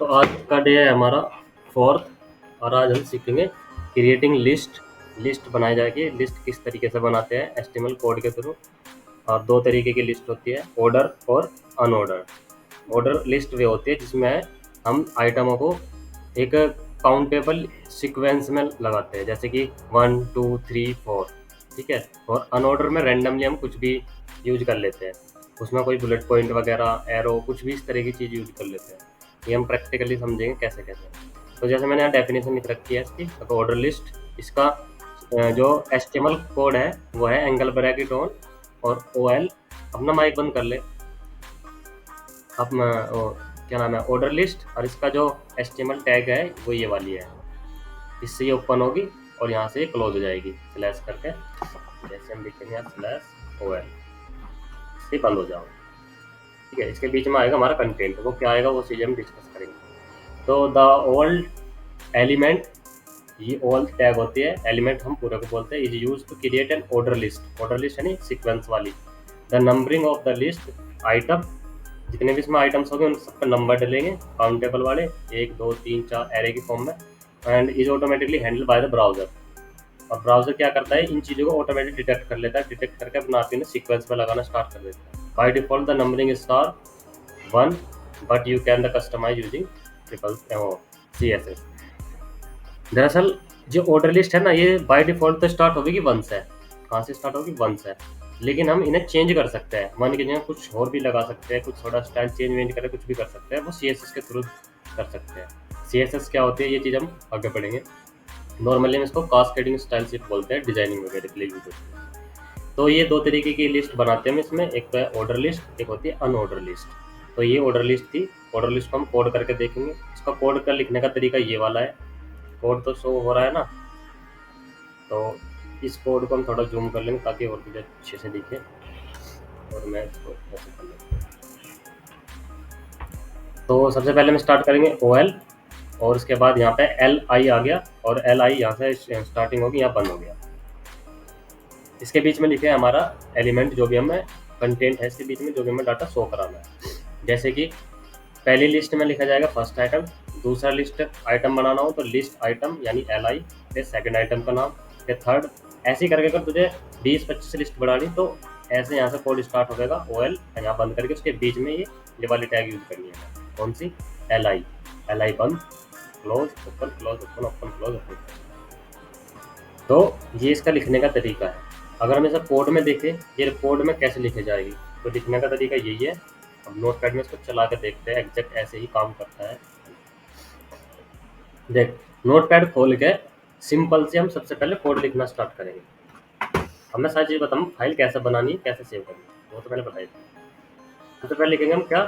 तो आज का डे है हमारा फोर्थ, और आज हम सीखेंगे क्रिएटिंग लिस्ट। लिस्ट बनाई जाएगी। लिस्ट किस तरीके से बनाते हैं एचटीएमएल कोड के थ्रू। और दो तरीके की लिस्ट होती है, ऑर्डर और अनऑर्डर। ऑर्डर लिस्ट वे होती है जिसमें हम आइटमों को एक काउंटेबल सीक्वेंस में लगाते हैं, जैसे कि 1 2 3 4, ठीक है। और अनऑर्डर में रैंडमली हम कुछ भी यूज कर लेते हैं, उसमें कोई बुलेट पॉइंट वगैरह एरो कुछ भी इस तरह की चीज़ यूज कर लेते हैं। ये हम प्रैक्टिकली समझेंगे कैसे कैसे। तो जैसे मैंने यहाँ डेफिनेशन लिख रखी है इसकी, तो ऑर्डर लिस्ट इसका जो एचटीएमएल कोड है वो है एंगल ब्रैकेट ऑन और ओएल। अपना माइक बंद कर ले। अब क्या नाम है, ऑर्डर लिस्ट, और इसका जो एचटीएमएल टैग है वो ये वाली है। इससे ये ओपन होगी और यहाँ से क्लोज हो जाएगी स्लैश करके। जैसे हम लिखेंगे यहाँ स्लैश ओएल, इससे बंद हो जाओ, ठीक है। इसके बीच में आएगा हमारा कंटेंट, वो क्या आएगा वो चीज़ हम डिस्कस करेंगे। तो द ओल्ड एलिमेंट, ये ऑल टैग होती है, एलिमेंट हम पूरे को बोलते हैं, is used to create an order list. Order list यानी सीक्वेंस वाली। The numbering of the list item, जितने भी इसमें आइटम्स होंगे उन सबका नंबर डलेंगे काउंटेबल वाले, 1 2 3 4 एरे की फॉर्म में। And is automatically handle by the browser. और ब्राउजर क्या करता है, इन चीज़ों को ऑटोमेटिक डिटेक्ट कर लेता है, डिटेक्ट करके अपना आप इन्हें सीक्वेंस में लगाना स्टार्ट कर देता है। By default the numbering is *1, but you can the customise using triple CSS। दरअसल जो ऑर्डर लिस्ट है ना, ये बाय डिफॉल्ट तो स्टार्ट होगी 1 से। कहाँ से स्टार्ट होगी? 1 से। लेकिन हम इन्हें चेंज कर सकते हैं, मान के जगह कुछ और भी लगा सकते हैं, कुछ थोड़ा स्टाइल चेंज वेंज करके कुछ भी कर सकते हैं, वो CSS के थ्रू कर सकते हैं। CSS क्या होती है ये चीज़ हम आगे पढ़ेंगे। नॉर्मली हम इसको कास्केडिंग स्टाइल शिट बोलते हैं, डिजाइनिंग वगैरह के लिए यूज होती है। तो ये दो तरीके की लिस्ट बनाते हैं हम इसमें, एक तो है ऑर्डर लिस्ट, एक होती है अनऑर्डर लिस्ट। तो ये ऑर्डर लिस्ट थी। ऑर्डर लिस्ट को हम कोड करके देखेंगे। इसका कोड का लिखने का तरीका ये वाला है। कोड तो शो हो रहा है ना, तो इस कोड को हम थोड़ा जूम कर लेंगे ताकि और भी अच्छे से दिखे। और मैं इसको ऐसे कर लेता हूँ। तो सबसे पहले हम स्टार्ट करेंगे OL, और उसके बाद यहाँ पे LI आ गया, और LI यहाँ से स्टार्टिंग होगी, यहाँ बंद हो गया। इसके बीच में लिखे हमारा एलिमेंट, जो भी हमें कंटेंट है इसके बीच में, जो भी हमें डाटा शो कराना है। जैसे कि पहली लिस्ट में लिखा जाएगा फर्स्ट आइटम, दूसरा लिस्ट आइटम बनाना हो तो लिस्ट आइटम यानी LI, फिर सेकंड आइटम का नाम, फिर थर्ड। ऐसे ही करके अगर तुझे 20-25 लिस्ट बनानी तो ऐसे यहाँ से कोड स्टार्ट हो जाएगा OL, यहाँ बंद करके उसके बीच में ये वाली टैग यूज करनी है। कौन सी? LI बंद, close open, close open, open close open. तो ये इसका लिखने का तरीका है। अगर हम इसे कोड में देखें, ये कोड में कैसे लिखे जाएगी, तो लिखने का तरीका यही है। अब नोट पैड में इसको चला के देखते हैं, एग्जैक्ट ऐसे ही काम करता है। देख, नोट पैड खोल के सिंपल से हम सबसे पहले कोड लिखना स्टार्ट करेंगे। अब मैं सारी चीज़ बताऊँ, फाइल कैसे बनानी है, कैसे सेव करनी है, वो तो पहले बताइए। सबसे पहले लिखेंगे हम क्या,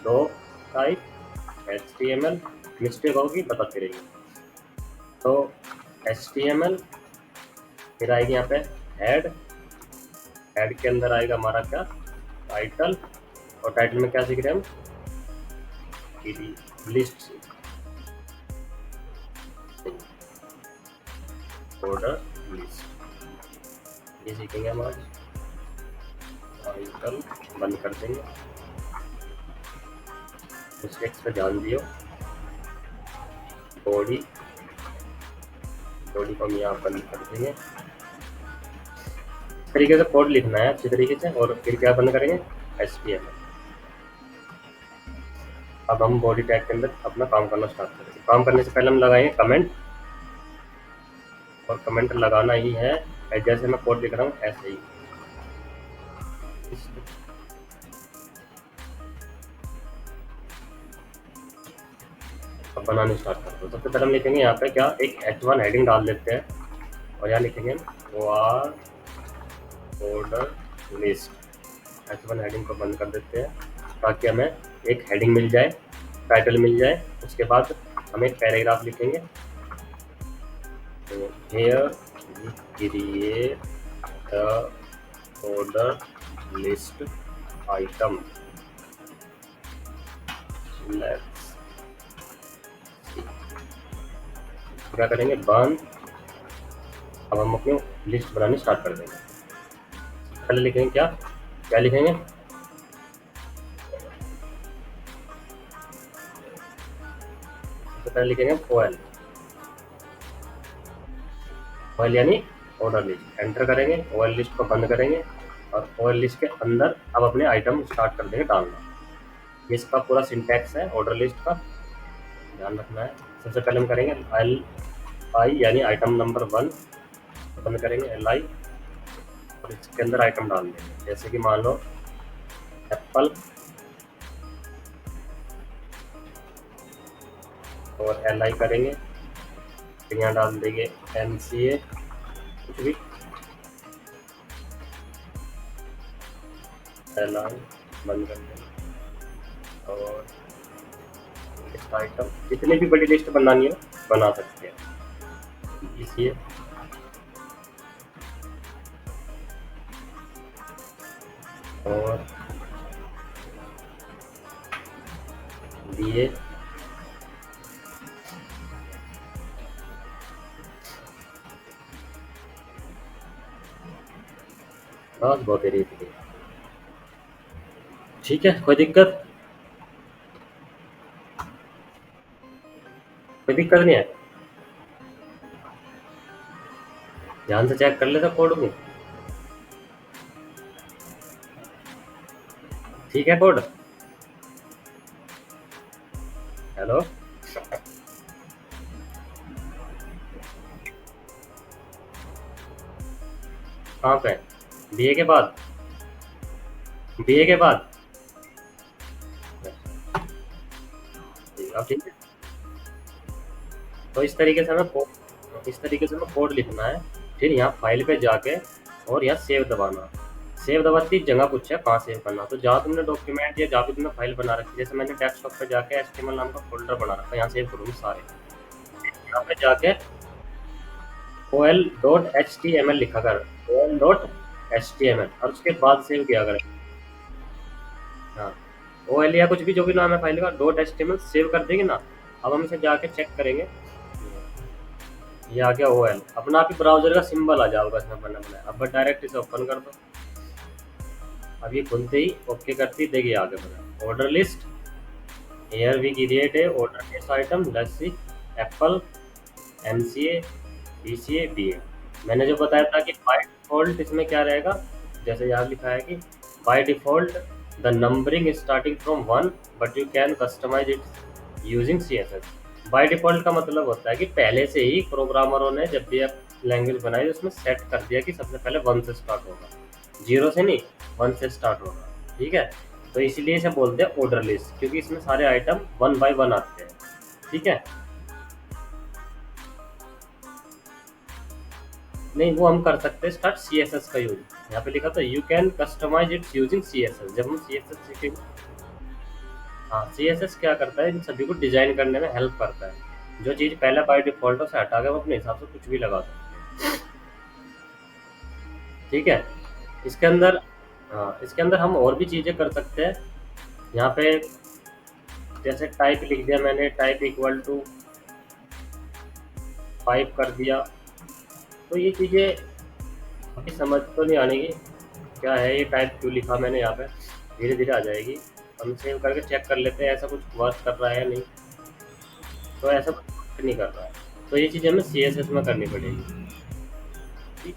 डॉक टाइप HTML, मिस्टेक होगी बताते रहिए। तो HTML, फिर आएगी यहाँ पे हेड, हेड के अंदर आएगा हमारा क्या, टाइटल, और टाइटल में क्या सीख रहे हैं हम, लिस्ट ऑर्डर लिस्ट, ये सीखेंगे हम आज। टाइटल बंद कर देंगे, मिस्टेक्स पे ध्यान दियो। बॉडी, बॉडी को हम यहाँ बंद कर देंगे। इस तरीके से कोड लिखना है अच्छी तरीके से, और फिर क्या बंद करेंगे, HTML। अब हम बॉडी टैग के अंदर अपना काम करना स्टार्ट करेंगे। काम करने से पहले हम लगाएंगे कमेंट, और कमेंट लगाना ही है जैसे मैं कोड लिख रहा हूँ ऐसे ही। अब बनाने स्टार्ट करते हैं। सबसे पहले हम लिखेंगे यहाँ पे क्या, एक H1 हेडिंग डाल देते हैं, और यहाँ लिखेंगे वार ऑर्डर लिस्ट। H1 हेडिंग को बंद कर देते हैं ताकि हमें एक हेडिंग मिल जाए, टाइटल मिल जाए। उसके बाद हम एक पैराग्राफ लिखेंगे, तो here we create the order list item, let's क्या करेंगे, बंद। अब हम अपनी लिस्ट बनानी स्टार्ट कर देंगे। पहले लिखेंगे क्या, क्या लिखेंगे, सबसे पहले लिखेंगे OL, OL यानी ऑर्डर लिस्ट, एंटर करेंगे, OL लिस्ट को बंद करेंगे और OL लिस्ट के अंदर अब अपने आइटम स्टार्ट कर देंगे डालना। ये इसका पूरा सिंटैक्स है ऑर्डर लिस्ट का, ध्यान रखना है। सबसे पहले हम करेंगे LI यानी आइटम नंबर 1, बंद करेंगे LI और इसके अंदर आइटम डाल देंगे, जैसे कि मान लो एप्पल, और LI करेंगे, फिर यहाँ डाल देंगे MCA, कुछ भी LI, बंद कर देंगे। और लिस्ट आइटम जितनी भी बड़ी लिस्ट बनानी है बना सकते हैं, इसलिए और DA, बस बहुत ही ठीक है। कोई दिक्कत नहीं है, ध्यान से चेक कर लेता कोड को, ठीक है कोड। हेलो, कहाँ पे? BA के बाद, BA के बाद ठीक है। तो इस तरीके से हमें कोड लिखना है, फिर यहाँ फाइल पे जाके और यहाँ सेव दबाना। सेव दबाती जगह पूछा है कहाँ सेव करना, तो जहाँ तुमने डॉक्यूमेंट या जहाँ भी तुमने फाइल बना रखी, जैसे मैंने डेस्कटॉप पे जाके HTML नाम का फोल्डर बना रखा है, यहाँ सेव करूँगी सारे। यहाँ पे जाके OL.html लिखा कर, OL.html, और उसके बाद सेव किया करें। हाँ, OL या कुछ भी जो भी नाम है फाइल का .html सेव कर देंगे ना। अब हम इसे जाके चेक करेंगे, ये आ गया OL, अपना आप ही ब्राउजर का सिंबल आ जाएगा इसमें बना बनाया। अब डायरेक्ट इसे ओपन कर दो, अब ये खुलते ही ओके करती देखिए आगे बना order list, here we create a order list item, let's see apple, MCA, BCA, BA। मैंने जो बताया था कि बाय डिफॉल्ट इसमें क्या रहेगा, जैसे यहाँ लिखा है कि by default the numbering starting from 1 but you can customise it using CSS। By default का मतलब होता है कि पहले से ही प्रोग्रामरों ने जब भी आप लैंग्वेज बनाई तो उसमें सेट कर दिया कि सबसे पहले 1 से स्टार्ट होगा, 0 से नहीं 1 से स्टार्ट होगा, ठीक है। तो इसलिए इसे बोलते हैं ऑर्डर लिस्ट, क्योंकि इसमें सारे आइटम 1 by 1 आते हैं, ठीक है। नहीं, वो हम कर सकते हैं स्टार्ट CSS का यूज, यहाँ पे लिखा था you can customise its using CSS। जब हम CSS सीखेंगे, हाँ CSS क्या करता है, इन सभी को डिजाइन करने में हेल्प करता है। जो चीज़ पहले बाय डिफॉल्ट से हटा के हम अपने हिसाब से कुछ भी लगा सकते हैं, ठीक है। इसके अंदर इसके अंदर हम और भी चीज़ें कर सकते हैं। यहाँ पे जैसे टाइप लिख दिया मैंने, टाइप इक्वल टू 5 कर दिया, तो ये चीज़ें अभी समझ तो नहीं आने की क्या है, ये टाइप क्यों लिखा मैंने यहाँ पे, धीरे धीरे आ जाएगी। हम सेव करके चेक कर लेते हैं ऐसा कुछ वर्क कर रहा है या नहीं, तो ऐसा कुछ नहीं कर रहा है, तो ये चीज़ हमें CSS में करनी पड़ेगी, ठीक।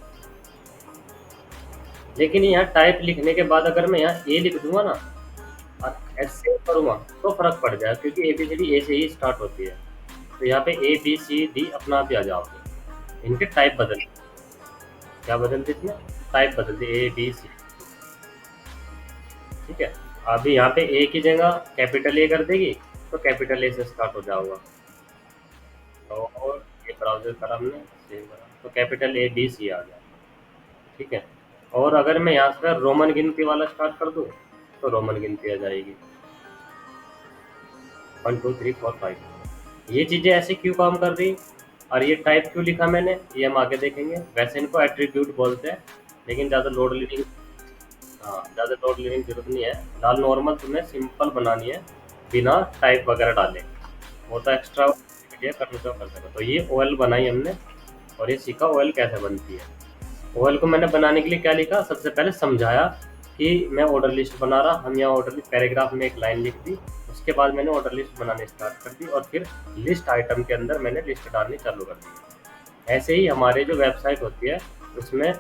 लेकिन यहाँ टाइप लिखने के बाद अगर मैं यहाँ A लिख दूंगा ना और S सेव करूँगा तो फर्क पड़ जाएगा, क्योंकि ABCD A से ही स्टार्ट होती है। तो यहाँ पे ABCD अपना आप ही आ जाओगे, इनके टाइप बदल, क्या बदलते इसमें, टाइप बदलते ABC, ठीक है। अभी यहाँ पे A की जगह कैपिटल A कर देगी तो कैपिटल A से स्टार्ट हो जाऊंगा, और ये ब्राउजर करा हमने सेव करा तो कैपिटल ABC आ गया, ठीक है। और अगर मैं यहाँ से रोमन गिनती वाला स्टार्ट कर दूँ तो रोमन गिनती आ जाएगी 1 2 3 4 5। ये चीज़ें ऐसे क्यों काम कर रही और ये टाइप क्यों लिखा मैंने, ये हम आगे देखेंगे। वैसे इनको एट्रीब्यूट बोलते हैं, लेकिन ज़्यादा लोड लेने, हाँ ज़्यादा लोड लेने की जरूरत नहीं है। दाल नॉर्मल तुम्हें सिंपल बनानी है बिना टाइप वगैरह डाले, वो तो एक्स्ट्रा करना तो कर सकते। तो ये OL बनाई हमने और ये सीखा OL कैसे बनती है। OL को मैंने बनाने के लिए क्या लिखा, सबसे पहले समझाया कि मैं ऑर्डर लिस्ट बना रहा, हम यहाँ ऑर्डर लिस्ट पैराग्राफ में एक लाइन लिख दी, उसके उसके बाद मैंने ऑर्डर लिस्ट बनानी स्टार्ट कर दी और फिर लिस्ट आइटम के अंदर मैंने लिस्ट डालनी चालू कर दी। ऐसे ही हमारे जो वेबसाइट होती है उसमें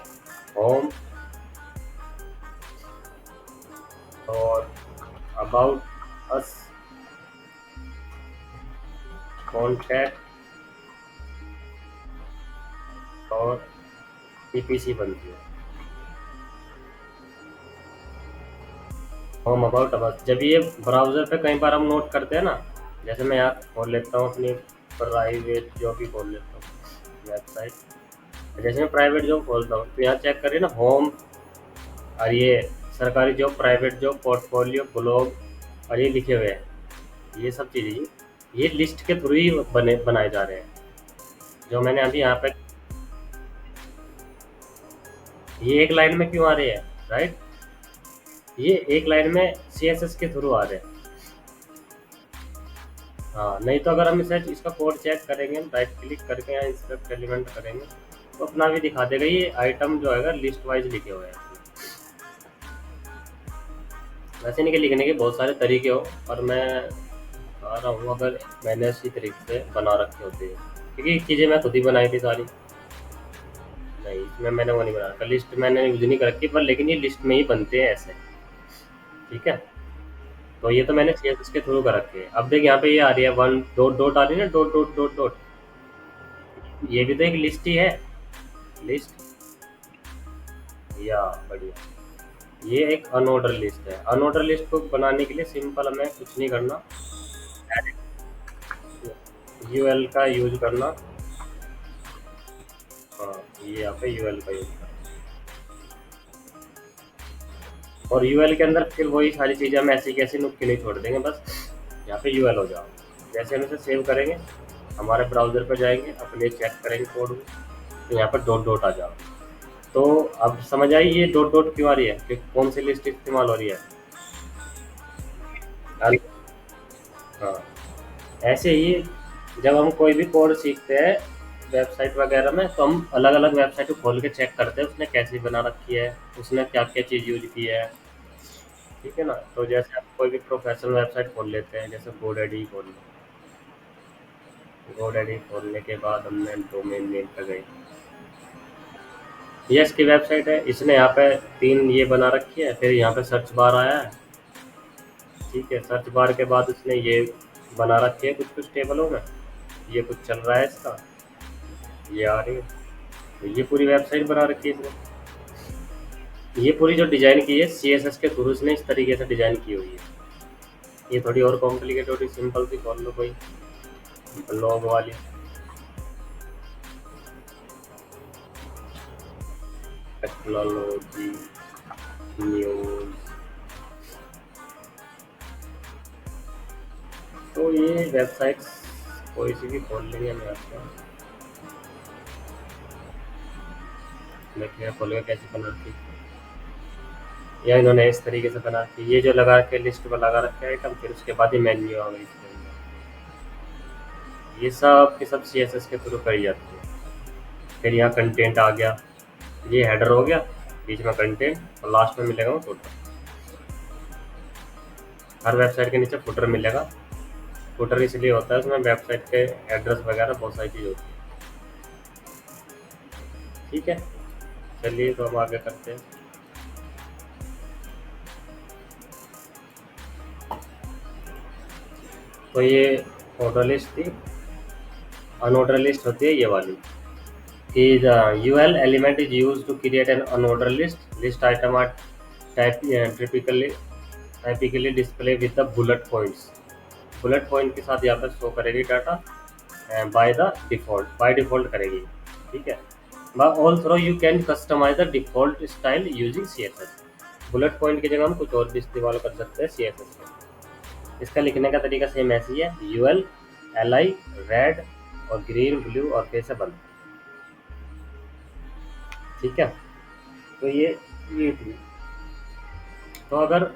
होम और अबाउट अस, कॉन्टैक्ट और पीपीसी बनती है। होम अबाउट अस, जब ये ब्राउज़र पे कई बार हम नोट करते हैं ना, जैसे मैं यहाँ खोल लेता हूँ अपनी प्राइवेट जॉब ही खोल लेता हूँ वेबसाइट। जैसे मैं प्राइवेट जॉब खोलता हूँ तो यहाँ चेक करिए ना, होम और ये सरकारी job, private job, portfolio, blog और ये लिखे हुए हैं। ये सब चीज़ें ये लिस्ट के थ्रू ही बनाए जा रहे हैं। जो मैंने अभी यहाँ पे, ये एक लाइन में क्यों आ रही है, राइट? ये एक लाइन में CSS के थ्रू आ रहे हैं। हाँ, नहीं तो अगर हम इसे इसका कोड चेक करेंगे, राइट क्लिक करके यहाँ इंसर्ट एलिमेंट करेंगे तो अपना भी दिखा देगा ये आइटम जो है लिस्ट वाइज लिखे हुए हैं। वैसे नहीं कि लिखने के बहुत सारे तरीके हो, और मैं आ रहा हूँ अगर मैंने इसी तरीके से बना रखे होते हैं, क्योंकि चीज़ें मैं खुद ही बनाई थी सारी। नहीं, इसमें मैंने वो नहीं बना रखा, लिस्ट मैंने यूज नहीं कर रखी, पर लेकिन ये लिस्ट में ही बनते हैं ऐसे, ठीक है। तो ये तो मैंने CSS के थ्रू कर रखे हैं। अब देख यहाँ पे ये आ रही है वन डॉट डॉट आ रही है ना, डॉट डॉट डॉट डॉट, ये भी तो एक लिस्ट ही है, लिस्ट। या बढ़िया, ये एक अनऑर्डर लिस्ट है। अनऑर्डर लिस्ट को बनाने के लिए सिंपल हमें कुछ नहीं करना, UL का यूज करना। हाँ, ये यहाँ पे UL का यूज करना, और UL के अंदर फिर वही सारी चीज़ें हम ऐसी कैसी नुक्की नहीं छोड़ देंगे, बस यहाँ पे UL हो जाओ। जैसे हम इसे सेव करेंगे, हमारे ब्राउज़र पर जाएंगे, अपने चेक करेंगे कोड में, तो यहाँ पर डॉट डॉट आ जाओ। तो अब समझ आई ये डॉट डॉट क्यों आ रही है, कि कौन सी लिस्ट इस्तेमाल हो रही है। हाँ, ऐसे ही जब हम कोई भी कोड सीखते हैं वेबसाइट वगैरह में, तो हम अलग अलग वेबसाइट को खोल के चेक करते हैं उसने कैसी बना रखी है, उसने क्या क्या चीज़ यूज की है, ठीक है ना। तो जैसे आप कोई भी प्रोफेशनल वेबसाइट खोल लेते हैं, जैसे GoDaddy खोल लो। GoDaddy खोलने के बाद हमने डोमेन नेम पे गए, ये इसकी वेबसाइट है, इसने यहाँ पे 3 ये बना रखी है, फिर यहाँ पे सर्च बार आया है, ठीक है। सर्च बार के बाद उसने ये बना रखी है कुछ कुछ टेबलों में, ये कुछ चल रहा है इसका, ये आ रही है, तो ये पूरी वेबसाइट बना रखी है इसने। ये पूरी जो डिज़ाइन की है CSS के थ्रू इसने इस तरीके से डिज़ाइन की हुई है। ये थोड़ी और कॉम्प्लिकेटेड, थोड़ी सिंपल सी खोल लो कोई ब्लॉग वाली, टेक्नोलॉजी न्यूज़। तो ये वेबसाइट्स कोई सी भी खोल लेंगे हम यहाँ पे, देखिए खोल के कैसे बना रखी, या इन्होंने इस तरीके से बना रखी, ये जो लगा के लिस्ट पर लगा रखे आइटम, फिर उसके बाद ही मेन्यू आ गई इसके अंदर। ये सब की सब CSS के थ्रू करी जाती है। फिर यहाँ कंटेंट आ गया, ये हेडर हो गया, बीच में कंटेंट और लास्ट में मिलेगा वो फुटर। हर वेबसाइट के नीचे फुटर मिलेगा। फुटर इसलिए होता है उसमें वेबसाइट के एड्रेस वगैरह बहुत सारी चीज़ होती है, ठीक है। चलिए तो हम आगे करते हैं। तो ये ऑर्डर लिस्ट थी। अनऑर्डर लिस्ट होती है ये वाली, कि the UL element is used to create an unordered list. List item are typically display with the bullet points. Bullet point के साथ यहाँ पर शो करेगी डाटा, बाय डिफॉल्ट करेगी, ठीक है। All through you can customise the default style using CSS। Bullet point की जगह हम कुछ और भी इस्तेमाल कर सकते हैं CSS में। इसका लिखने का तरीका सेम ऐसी है, UL LI रेड और ग्रीन ब्लू और फिर से बंद, ठीक है। तो ये थी। तो अगर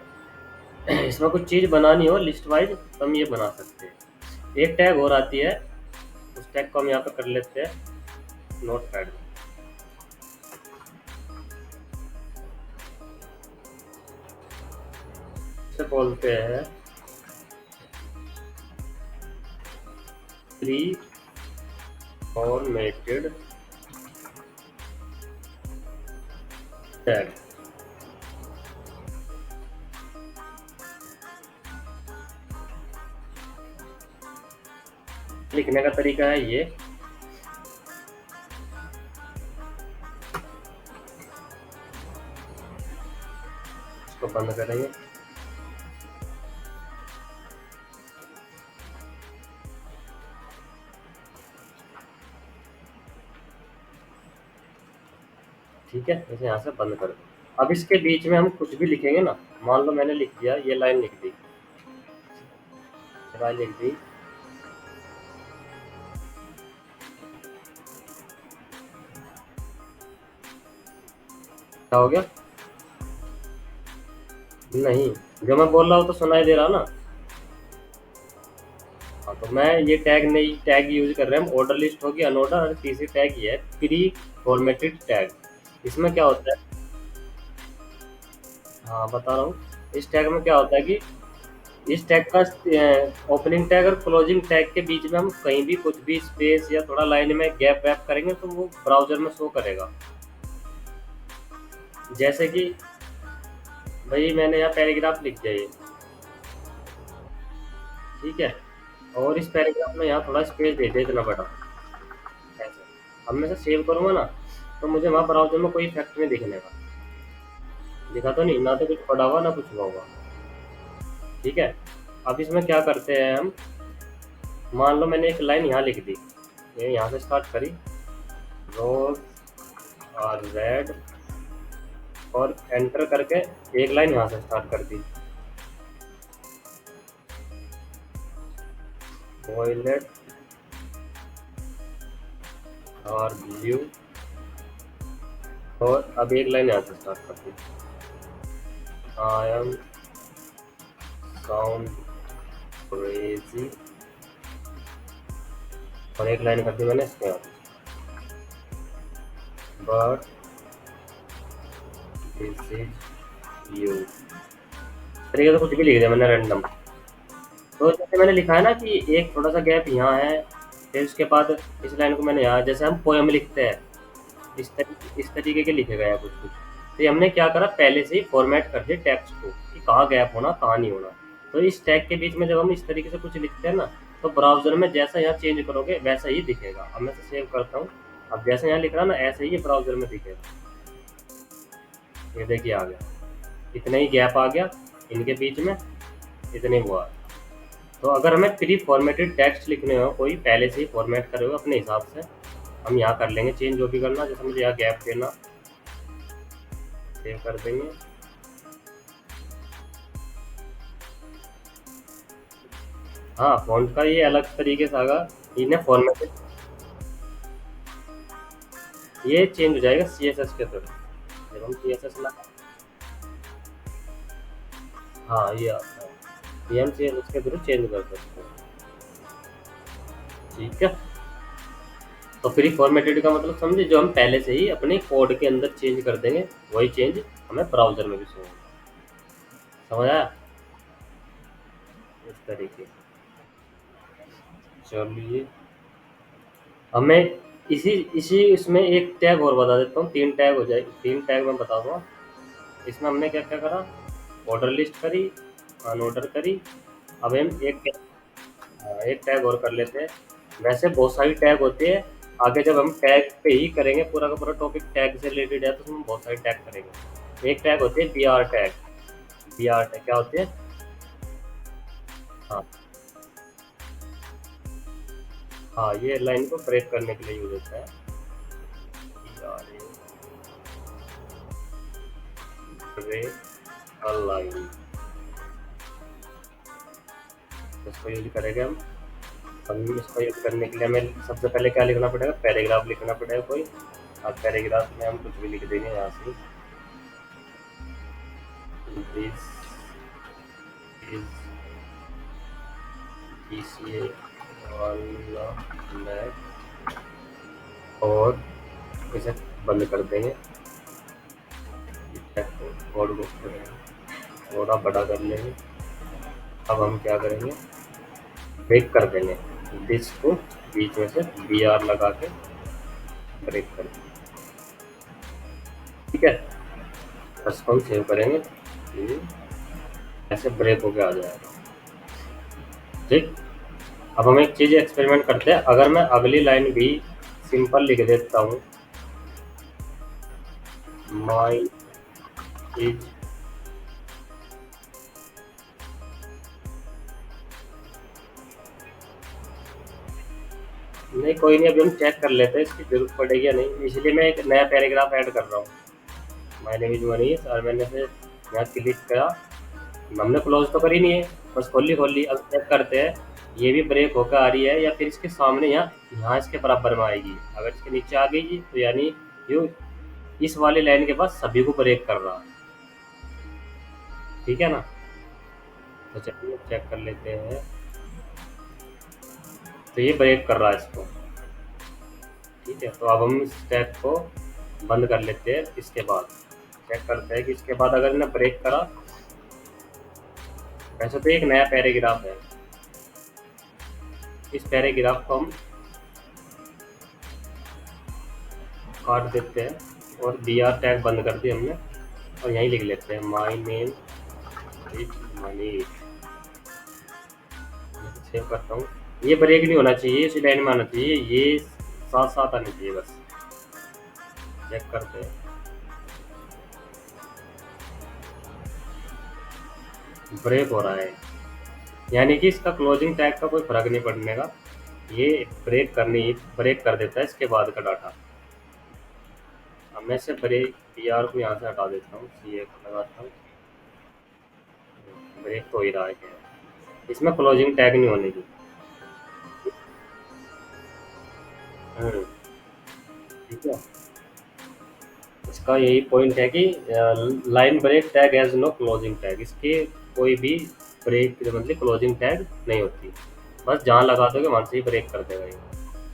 इसमें कुछ चीज़ बनानी हो लिस्ट वाइज तो हम ये बना सकते हैं। एक टैग और आती है, उस टैग को हम यहाँ पे कर लेते हैं नोट पैड में। इसे बोलते हैं प्री फॉर्मेटेड टैग। लिखने का तरीका है ये, इसको बंद करेंगे। ठीक है, इसे यहाँ से बंद कर दो। अब इसके बीच में हम कुछ भी लिखेंगे ना, मान लो मैंने लिख दिया, ये लाइन लिख दी, लाइन लिख दी, क्या हो गया? नहीं, जो मैं बोल रहा हूँ तो सुनाई दे रहा ना। हाँ, तो मैं ये टैग नहीं, टैग यूज कर रहे हैं हम, ऑर्डर लिस्ट होगी, अनऑर्डर, और तीसरी टैग ये है प्री फॉर्मेटेड टैग। इसमें क्या होता है, हाँ बता रहा हूँ, इस टैग में क्या होता है कि इस टैग का ओपनिंग टैग और क्लोजिंग टैग के बीच में हम कहीं भी कुछ भी स्पेस या थोड़ा लाइन में गैप वैप करेंगे तो वो ब्राउजर में शो करेगा। जैसे कि भाई मैंने यहाँ पैराग्राफ लिख दिया ये, ठीक है, और इस पैराग्राफ में यहाँ थोड़ा स्पेस दे दे इतना बड़ा, ऐसे। अब मैं इसे सेव करूँगा ना, तो मुझे वहाँ ब्राउजर में कोई इफेक्ट नहीं दिखने का, दिखा तो नहीं, ना तो कुछ पड़ा हुआ ना कुछ हुआ होगा। ठीक है, अब इसमें क्या करते हैं हम, मान लो मैंने एक लाइन यहाँ लिख दी, ये यहाँ से स्टार्ट करी, रोज और रेड, और एंटर करके एक लाइन यहाँ से स्टार्ट कर दी, वॉयलेट और ब्लू, और अब एक लाइन यहाँ से स्टार्ट कर दी, आई एम साउंड क्रेजी, और एक लाइन कर दी मैंने इसके यहाँ, बट दिस इज यू, तरीके से कुछ भी लिख दिया मैंने रैंडम। तो जैसे मैंने लिखा है ना कि एक थोड़ा सा गैप यहाँ है, फिर उसके बाद इस लाइन को मैंने यहाँ, जैसे हम पोएम लिखते हैं इस तरीके के लिखे गए हैं कुछ कुछ, तो ये हमने क्या करा, पहले से ही फॉर्मेट कर दिया टेक्स्ट को कि कहाँ गैप होना कहाँ नहीं होना। तो इस टैग के बीच में जब हम इस तरीके से कुछ लिखते हैं ना, तो ब्राउजर में जैसा यहाँ चेंज करोगे वैसा ही दिखेगा। अब मैं इसे सेव करता हूँ, अब जैसे यहाँ लिख रहा ना ऐसे ही ब्राउजर में दिखेगा। ये देखिए आ गया, इतना ही गैप आ गया इनके बीच में, इतने हुआ। तो अगर हमें प्री फॉर्मेटेड टेक्स्ट लिखने हो, कोई पहले से ही फॉर्मेट करे हो अपने हिसाब से, हम यहाँ कर लेंगे चेंज जो भी करना, जैसे मुझे यहाँ गैप देना, सेव कर देंगे। हाँ, फॉन्ट का ये अलग तरीके से आगा, इन्हें फॉर्मेटेड, ये चेंज हो जाएगा CSS के थ्रू, जब हम CSS लगा, हाँ ये आता है, ये हम CSS के थ्रू चेंज कर सकते हैं। ठीक है, तो प्री फॉर्मेटेड का मतलब समझे, जो हम पहले से ही अपने कोड के अंदर चेंज कर देंगे वही चेंज हमें ब्राउजर में भी शो होगा। समझ आया? इस तरीके से। चलिए, अब मैं इसी इसी इसमें एक टैग और बता देता हूँ, 3 टैग हो जाए, 3 टैग मैं बता दूँगा। इसमें हमने क्या क्या करा, ऑर्डर लिस्ट करी, अनऑर्डर करी, अब हम एक टैग और कर लेते हैं। वैसे बहुत सारी टैग होती है, आगे जब हम टैग पे ही करेंगे, पूरा का पूरा टॉपिक टैग से रिलेटेड है, तो उसमें बहुत सारी टैग करेंगे। एक टैग होती है BR टैग, BR टैग क्या होती है? हाँ हाँ, ये लाइन को ब्रेक करने के लिए यूज होता है, ब्रेक अ लाइन, इसको यूज करेंगे हम। अब इसको यूज करने के लिए हमें सबसे पहले क्या लिखना पड़ेगा, पैराग्राफ लिखना पड़ेगा कोई। अब पैराग्राफ में हम कुछ भी लिख देंगे यहाँ से, दिस इज ECA वाला मैप, और इसे बंद कर देंगे, कोड को थोड़ा बड़ा कर लेंगे। अब हम क्या करेंगे, ब्रेक कर देंगे दिस को, बीच में से बी आर लगा के ब्रेक कर दिया। ठीक है, इसको हम सेव करेंगे, ये ऐसे ब्रेक होके आ जाएगा। ठीक, अब हम एक चीज़ एक्सपेरिमेंट करते हैं। अगर मैं अगली लाइन भी सिंपल लिख देता हूँ, माई इज नहीं, कोई नहीं, अभी हम चेक कर लेते हैं इसकी जरूरत पड़ेगी या नहीं, इसलिए मैं एक नया पैराग्राफ ऐड कर रहा हूँ। माय नेम इज मनीष, और मैंने से यहाँ क्लिक करा, हमने क्लोज तो करी नहीं है, बस खोल ली। अब चेक करते हैं ये भी ब्रेक होकर आ रही है या फिर इसके सामने यहाँ यहाँ इसके बराबर में आएगी। अगर इसके नीचे आ गई तो यानी ये इस वाली लाइन के बाद सभी को ब्रेक कर रहा है। ठीक है ना, तो चलिए चेक कर लेते हैं। तो ये ब्रेक कर रहा है इसको। ठीक है, तो अब हम इस टैग को बंद कर लेते हैं। इसके बाद चेक करते हैं कि इसके बाद अगर इन्हें ब्रेक करा, वैसे तो एक नया पैराग्राफ है, इस पैराग्राफ को हम काट देते हैं और बी आर टैग बंद कर दिया हमने, और यहीं लिख लेते हैं my name is Manish. Save करता हूँ, ये ब्रेक नहीं होना चाहिए, इसी लाइन में आना चाहिए, ये साथ साथ आनी चाहिए बस। चेक करते हैं, ब्रेक हो रहा है, यानी कि इसका क्लोजिंग टैग का कोई फर्क नहीं पड़ने का, ये ब्रेक कर देता है इसके बाद का डाटा। अब मैं से ब्रेक पी आर को यहाँ से हटा देता हूँ, सी ए को लगाता हूँ, ब्रेक तो ही रहा है, इसमें क्लोजिंग टैग नहीं होने की। ठीक है, इसका यही पॉइंट है कि line break tag has no closing tag, इसके कोई भी ब्रेक मतलब क्लोजिंग टैग नहीं होती, बस जहाँ लगा दोगे वहाँ से ही ब्रेक कर देगा ये।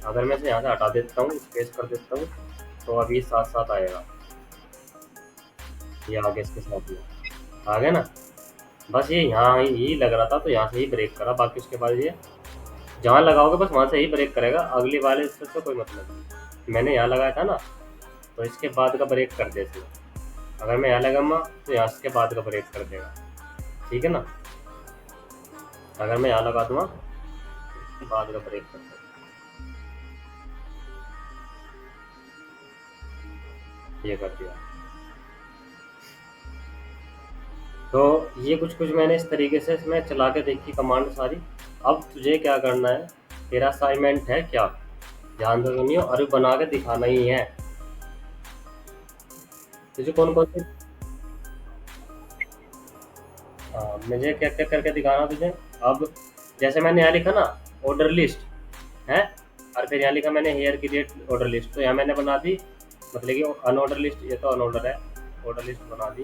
अगर मैं इसे यहाँ से हटा देता हूँ, स्पेस कर देता हूँ, तो अभी साथ साथ आएगा, ये आगे इसके साथ ही आ गया ना। बस ये यहाँ ही लग रहा था तो यहाँ से ही ब्रेक करा, बाकी उसके बाद ये जहाँ लगाओगे बस वहाँ से ही ब्रेक करेगा, अगली वाले से तो कोई मतलब नहीं। मैंने यहाँ लगाया था ना, तो इसके बाद का ब्रेक कर देते, अगर मैं यहाँ लगाऊंगा तो यहाँ इसके बाद का ब्रेक कर देगा। ठीक है ना, अगर मैं यहाँ लगा दूंगा इसके बाद का ब्रेक कर देगा, ये कर दिया। तो ये कुछ मैंने इस तरीके से इसमें चला के देखी कमांड सारी। अब तुझे क्या करना है, तेरा असाइनमेंट है क्या, ध्यान दो नहीं हो, और बना के दिखाना ही है। तुझे कौन कौन से, मुझे क्या क्या करके दिखाना तुझे। अब जैसे मैंने यहाँ लिखा ना ऑर्डर लिस्ट है, और फिर यहाँ लिखा मैंने हेयर क्रिएट ऑर्डर लिस्ट, तो यहाँ मैंने बना दी, मतलब कि अनऑर्डर लिस्ट, ये तो अनऑर्डर है, ऑर्डर लिस्ट बना दी।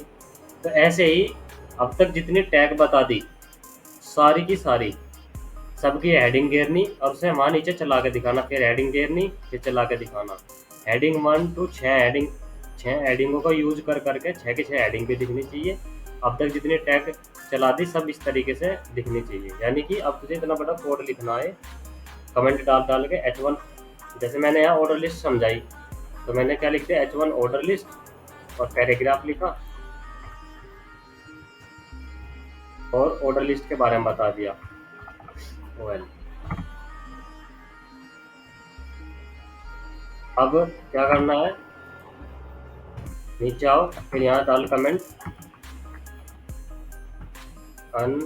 तो ऐसे ही अब तक जितनी टैग बता दी सारी की सारी, सबकी हेडिंग घेरनी और उसे वहाँ नीचे चला के दिखाना, फिर हेडिंग घेरनी, फिर चला के दिखाना। हेडिंग 1 to 6 हेडिंगों का यूज कर करके 6 की 6 हेडिंग भी दिखनी चाहिए। अब तक जितनी टैग चला दी सब इस तरीके से दिखनी चाहिए, यानी कि अब तुझे इतना बड़ा कोड लिखना है, कमेंट डाल के H1, जैसे मैंने यहाँ ऑर्डर लिस्ट समझाई तो मैंने क्या लिख दिया, H1 ऑर्डर लिस्ट और पैराग्राफ लिखा और ऑर्डर लिस्ट के बारे में बता दिया। वेल, अब क्या करना है, नीचे आओ, फिर यहाँ डाल कमेंट अन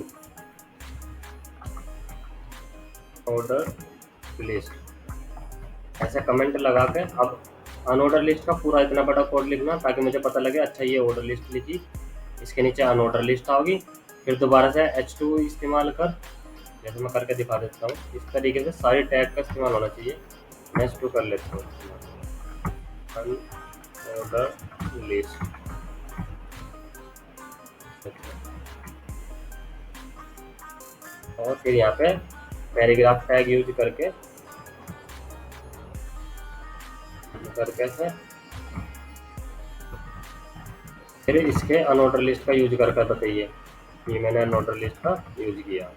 ऑर्डर लिस्ट, ऐसे कमेंट लगा के अब अनऑर्डर लिस्ट का पूरा इतना बड़ा कोड लिखना ताकि मुझे पता लगे अच्छा ये ऑर्डर लिस्ट लिखी, इसके नीचे अनऑर्डर लिस्ट आओगी। फिर दोबारा से H2 इस्तेमाल कर, जैसे मैं करके दिखा देता हूँ, इस तरीके से सारी टैग का इस्तेमाल होना चाहिए। मैं H2 कर लेता हूँ, अनऑर्डर लिस्ट, और फिर यहाँ पे पैराग्राफ टैग यूज करके से फिर इसके अनऑर्डर लिस्ट का यूज करके बताइए, ये मैंने अनऑर्डर लिस्ट का यूज किया।